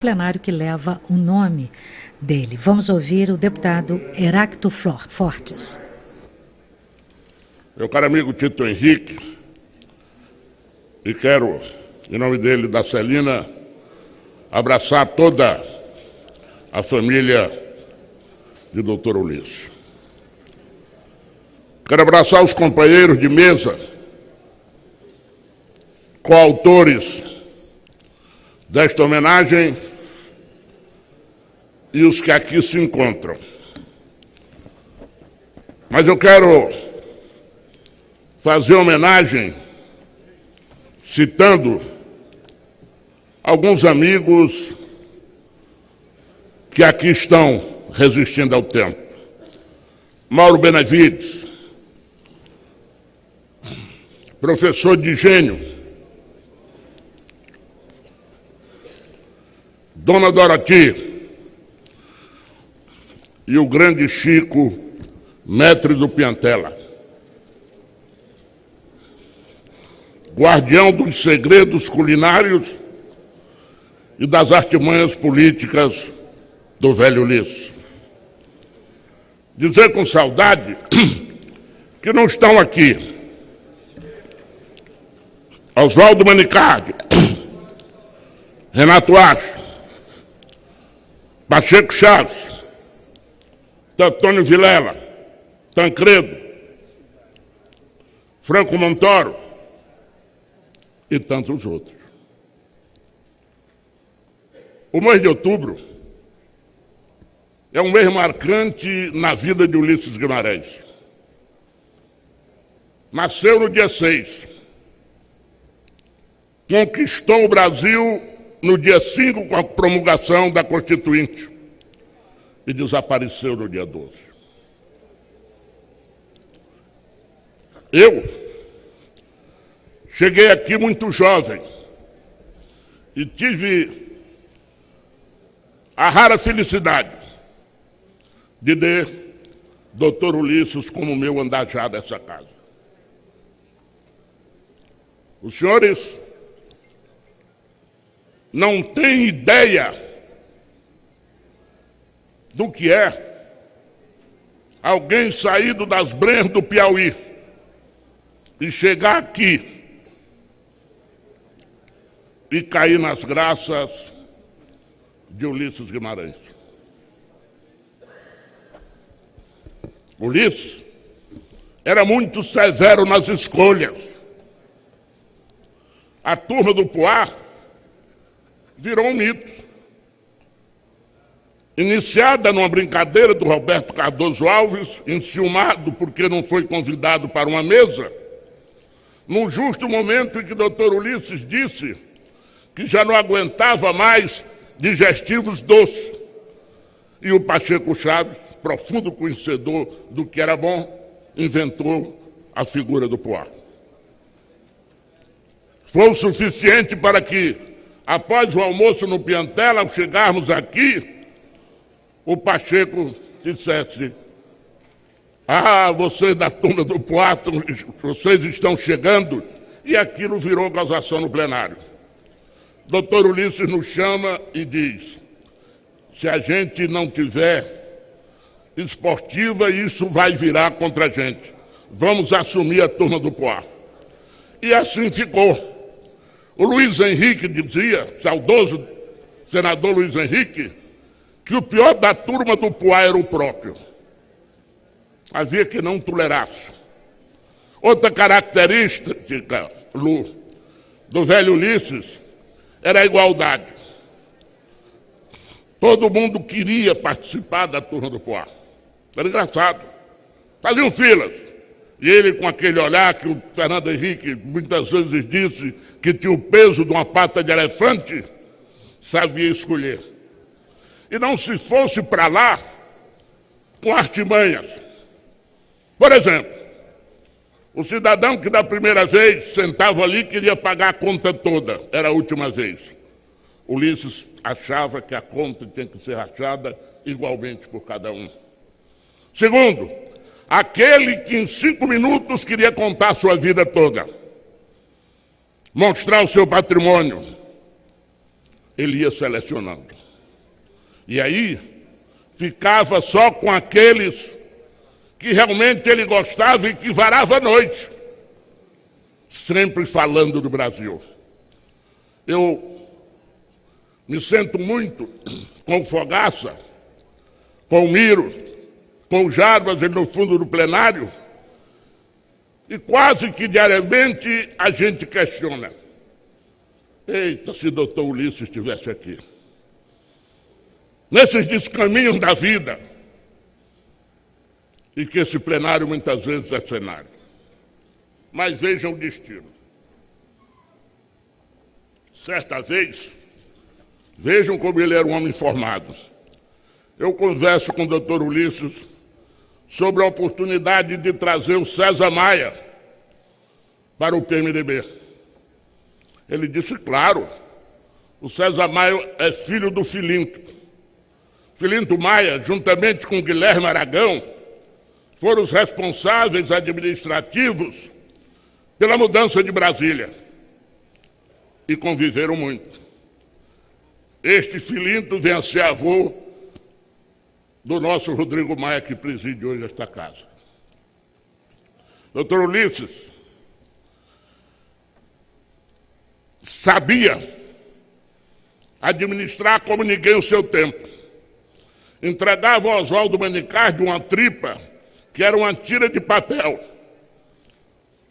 plenário que leva o nome dele. Vamos ouvir o deputado Heráclito Fortes. Meu caro amigo Tito Henrique, e quero, em nome dele, da Celina, abraçar toda a família de Dr. Ulisses. Quero abraçar os companheiros de mesa, coautores desta homenagem e os que aqui se encontram. Mas eu quero fazer homenagem citando alguns amigos que aqui estão resistindo ao tempo. Mauro Benavides, professor de Gênio, Dona Doroti e o grande Chico, mestre do Piantela, guardião dos segredos culinários e das artimanhas políticas do velho Ulisses. Dizer com saudade que não estão aqui Oswaldo Manicardi, Renato Acho, Pacheco Chaves, Antônio Vilela, Tancredo, Franco Montoro e tantos outros. O mês de outubro é um mês marcante na vida de Ulisses Guimarães. Nasceu no dia 6, conquistou o Brasil no dia 5 com a promulgação da Constituinte e desapareceu no dia 12. Eu cheguei aqui muito jovem e tive a rara felicidade de ter Dr. Ulisses como meu andar já dessa casa. Os senhores não têm ideia do que é alguém saído das brenhas do Piauí e chegar aqui e cair nas graças de Ulisses Guimarães. Ulisses era muito severo nas escolhas. A turma do Poá virou um mito. Iniciada numa brincadeira do Roberto Cardoso Alves, enciumado porque não foi convidado para uma mesa, num justo momento em que o Dr. Ulisses disse que já não aguentava mais digestivos doces. E o Pacheco Chaves, profundo conhecedor do que era bom, inventou a figura do Poá. Foi o suficiente para que, após o almoço no Piantela, ao chegarmos aqui, o Pacheco dissesse: vocês da turma do Poá, vocês estão chegando, e aquilo virou gozação no plenário. Dr. Ulisses nos chama e diz: se a gente não tiver esportiva, isso vai virar contra a gente. Vamos assumir a turma do Poá. E assim ficou. O Luiz Henrique dizia, saudoso senador Luiz Henrique, que o pior da turma do Poá era o próprio. Havia que não tolerasse. Outra característica, Lu, do velho Ulisses era a igualdade. Todo mundo queria participar da turma do Poá. Era engraçado. Faziam filas. E ele, com aquele olhar que o Fernando Henrique muitas vezes disse que tinha o peso de uma pata de elefante, sabia escolher. E não se fosse para lá com artimanhas. Por exemplo, o cidadão que da primeira vez sentava ali queria pagar a conta toda, era a última vez. Ulisses achava que a conta tinha que ser rachada igualmente por cada um. Segundo, aquele que em 5 minutos queria contar a sua vida toda, mostrar o seu patrimônio. ele ia selecionando. E aí ficava só com aqueles que realmente ele gostava e que varava a noite, sempre falando do Brasil. Eu me sinto muito com o Fogaça, com o Miro, com o Jarbas no fundo do plenário, e quase que diariamente a gente questiona. Eita, se o doutor Ulisses estivesse aqui. Nesses descaminhos da vida, e que esse plenário muitas vezes é cenário. Mas vejam o destino. Certa vez, vejam como ele era um homem formado. Eu converso com o doutor Ulisses sobre a oportunidade de trazer o César Maia para o PMDB. Ele disse, claro, o César Maia é filho do Filinto. Filinto Maia, juntamente com Guilherme Aragão, foram os responsáveis administrativos pela mudança de Brasília. E conviveram muito. Este Filinto vem a ser avô do nosso Rodrigo Maia, que preside hoje esta casa. Doutor Ulisses sabia administrar como ninguém o seu tempo. Entregava ao Oswaldo Manicardi uma tripa que era uma tira de papel,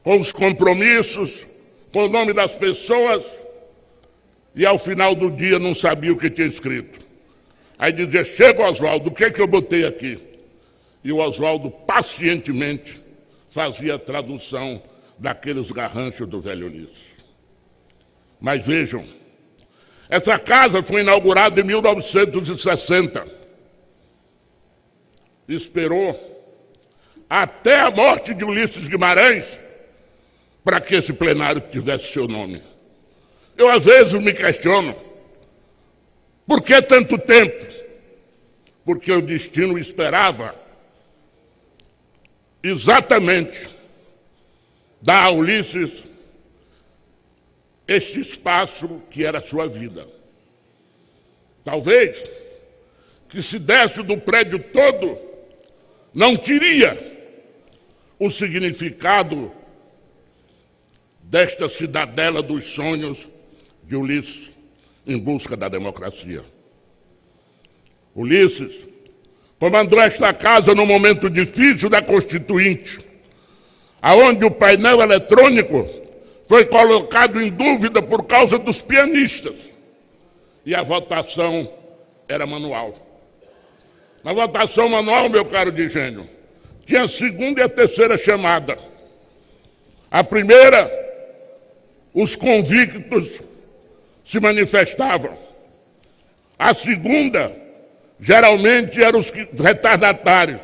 com os compromissos, com o nome das pessoas, e ao final do dia não sabia o que tinha escrito. Aí dizia, chega Oswaldo, o que é que eu botei aqui? E o Oswaldo pacientemente fazia a tradução daqueles garranchos do velho Ulisses. Mas vejam, essa casa foi inaugurada em 1960. Esperou até a morte de Ulisses Guimarães para que esse plenário tivesse seu nome. Eu, às vezes, me questiono, por que tanto tempo? Porque o destino esperava exatamente dar a Ulisses este espaço que era a sua vida. Talvez que se desse do prédio todo, não teria o significado desta cidadela dos sonhos de Ulisses em busca da democracia. Ulisses comandou esta casa num momento difícil da Constituinte, aonde o painel eletrônico foi colocado em dúvida por causa dos pianistas e a votação era manual. Na votação manual, meu caro Digênio, tinha a segunda e a terceira chamada. A primeira, os convictos se manifestavam. A segunda, geralmente, eram os retardatários.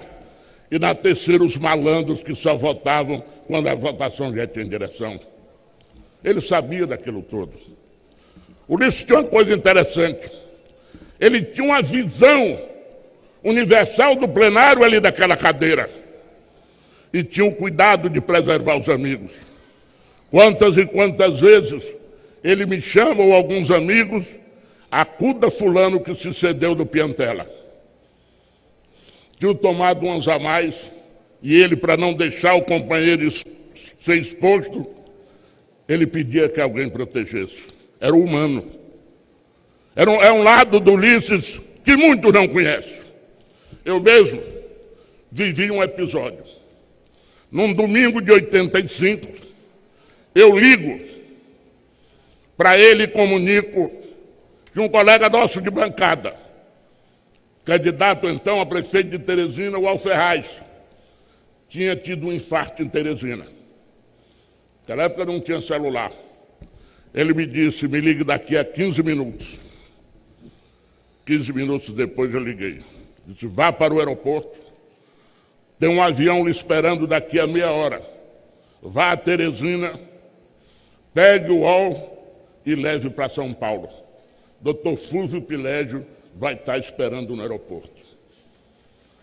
E na terceira, os malandros que só votavam quando a votação já tinha direção. Ele sabia daquilo todo. Ulisses tinha uma coisa interessante. Ele tinha uma visão universal do plenário ali daquela cadeira. E tinha o cuidado de preservar os amigos. Quantas e quantas vezes ele me chama, ou alguns amigos, acuda fulano que se cedeu do Piantela. Tinha tomado umas a mais, e ele, para não deixar o companheiro ser exposto, ele pedia que alguém protegesse. Era humano. É um lado do Ulisses que muitos não conhecem. Eu mesmo vivi um episódio. Num domingo de 85, eu ligo para ele e comunico que um colega nosso de bancada, candidato então a prefeito de Teresina, o Alferraz, tinha tido um infarto em Teresina. Naquela época não tinha celular. Ele me disse, me ligue daqui a 15 minutos. 15 minutos depois eu liguei. Disse, vá para o aeroporto. Tem um avião lhe esperando daqui a meia hora. Vá a Teresina, pegue o UOL e leve para São Paulo. Dr. Fúvio Pilégio vai estar esperando no aeroporto.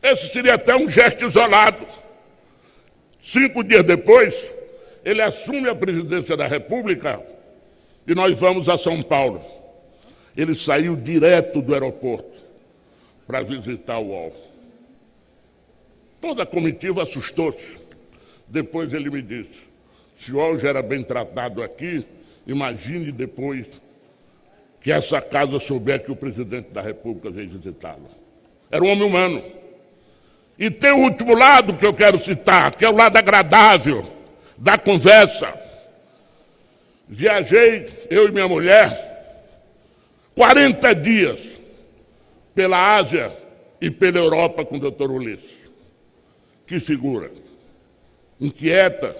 Esse seria até um gesto isolado. 5 dias depois, ele assume a presidência da República e nós vamos a São Paulo. Ele saiu direto do aeroporto para visitar o UOL. Toda a comitiva assustou-se. Depois ele me disse, se o UOL já era bem tratado aqui, imagine depois que essa casa souber que o presidente da República veio visitá-lo. Era um homem humano. E tem o último lado que eu quero citar, que é o lado agradável da conversa. Viajei, eu e minha mulher, 40 dias pela Ásia e pela Europa com o Dr. Ulisses. Que figura, inquieta,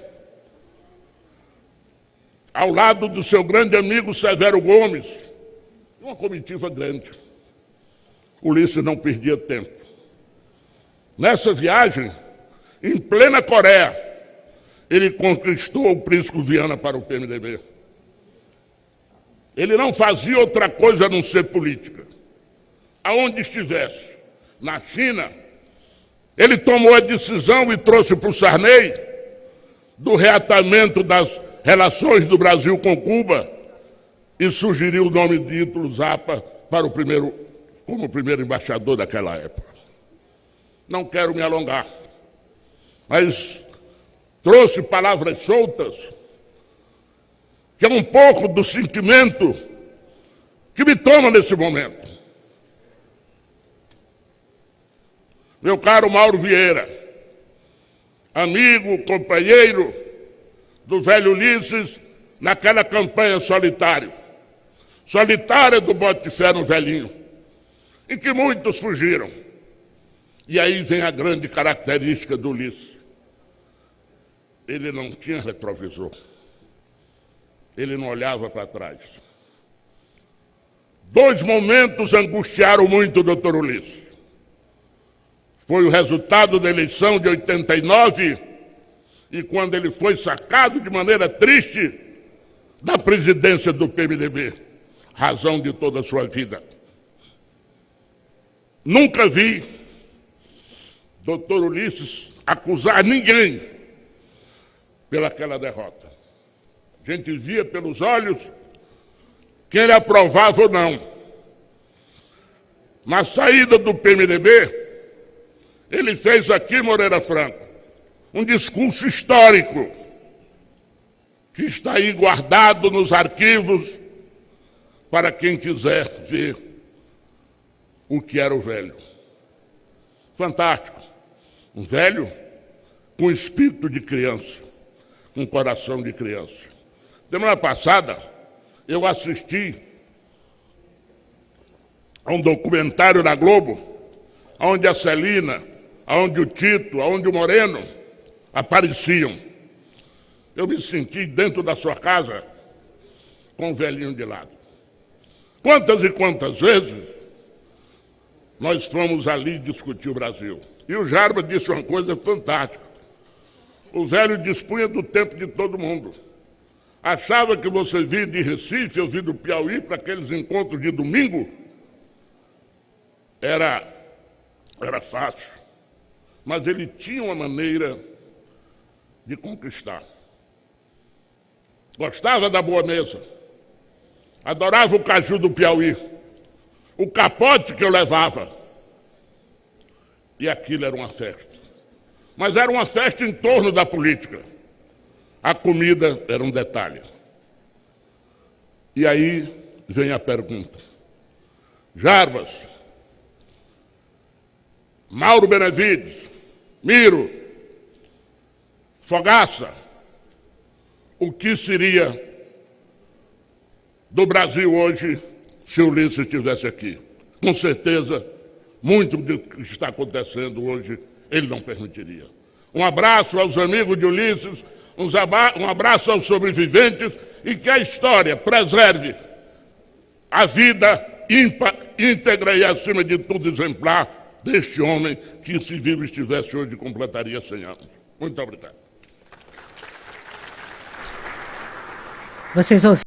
ao lado do seu grande amigo Severo Gomes, uma comitiva grande. Ulisses não perdia tempo. Nessa viagem, em plena Coreia, ele conquistou o Príncipe Viana para o PMDB. Ele não fazia outra coisa a não ser política. Aonde estivesse, na China, ele tomou a decisão e trouxe para o Sarney do reatamento das relações do Brasil com Cuba e sugeriu o nome de Ítalo Zappa para como primeiro embaixador daquela época. Não quero me alongar, mas trouxe palavras soltas, que é um pouco do sentimento que me toma nesse momento. Meu caro Mauro Vieira, amigo, companheiro do velho Ulisses naquela campanha solitária do Bote de Fé no Velhinho, em que muitos fugiram. E aí vem a grande característica do Ulisses. Ele não tinha retrovisor. Ele não olhava para trás. 2 momentos angustiaram muito o doutor Ulisses. Foi o resultado da eleição de 89 e quando ele foi sacado de maneira triste da presidência do PMDB, razão de toda a sua vida. Nunca vi doutor Ulisses acusar ninguém pelaquela derrota. A gente via pelos olhos quem ele aprovava ou não. Na saída do PMDB, ele fez aqui, Moreira Franco, um discurso histórico que está aí guardado nos arquivos para quem quiser ver o que era o velho. Fantástico. Um velho com espírito de criança, com coração de criança. Semana passada, eu assisti a um documentário na Globo, onde a Celina, onde o Tito, onde o Moreno apareciam. Eu me senti dentro da sua casa com o velhinho de lado. Quantas e quantas vezes nós fomos ali discutir o Brasil. E o Jarbas disse uma coisa fantástica. O velho dispunha do tempo de todo mundo. Achava que você vir de Recife, eu vir do Piauí para aqueles encontros de domingo, era fácil. Mas ele tinha uma maneira de conquistar. Gostava da boa mesa. Adorava o caju do Piauí. O capote que eu levava. E aquilo era uma festa. Mas era uma festa em torno da política. A comida era um detalhe. E aí vem a pergunta. Jarbas, Mauro Benevides, Miro, Fogaça, o que seria do Brasil hoje se o Ulisses estivesse aqui? Com certeza, muito do que está acontecendo hoje, ele não permitiria. Um abraço aos amigos de Ulisses, um abraço aos sobreviventes e que a história preserve a vida íntegra e, acima de tudo, exemplar deste homem que, se vivo estivesse hoje, completaria 100 anos. Muito obrigado. Vocês ouviram?